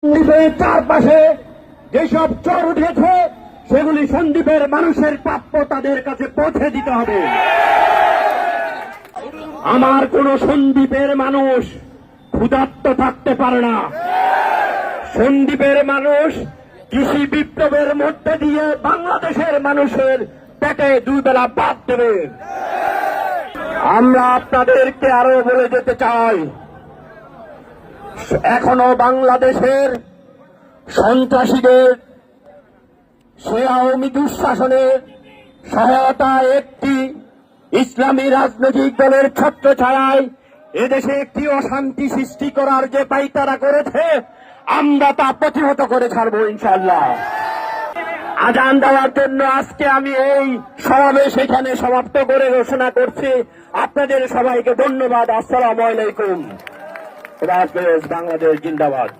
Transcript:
সন্দ্বীপের চারপাশে যেসব চর উঠেছে সেগুলি সন্দ্বীপের মানুষের প্রাপ্য তাদের কাছে পৌঁছে দিতে হবে। আমার কোন সন্দ্বীপের মানুষ ক্ষুধার্ত থাকতে পারে না। সন্দ্বীপের মানুষ কৃষি বিপ্লবের মধ্যে দিয়ে বাংলাদেশের মানুষের পেটে দুই বেলা ভাত দেবে। আমরা আপনাদেরকে আরো বলে যেতে চাই, এখনো বাংলাদেশের সন্ত্রাসীদের সে আওয়ামী দুঃশাসনের সহায়তায় একটি ইসলামী রাজনৈতিক দলের ছত্রছায়ায় এদেশে একটি অশান্তি সৃষ্টি করার যে পাইতারা করেছে, আমরা তা প্রতিহত করে ছাড়বো ইনশাআল্লাহ। আজান দেওয়ার জন্য আজকে আমি এই সমাবেশ এখানে সমাপ্ত করে ঘোষণা করছি। আপনাদের সবাইকে ধন্যবাদ। আসসালামু আলাইকুম। বাংলাদেশ জিন্দাবাদ।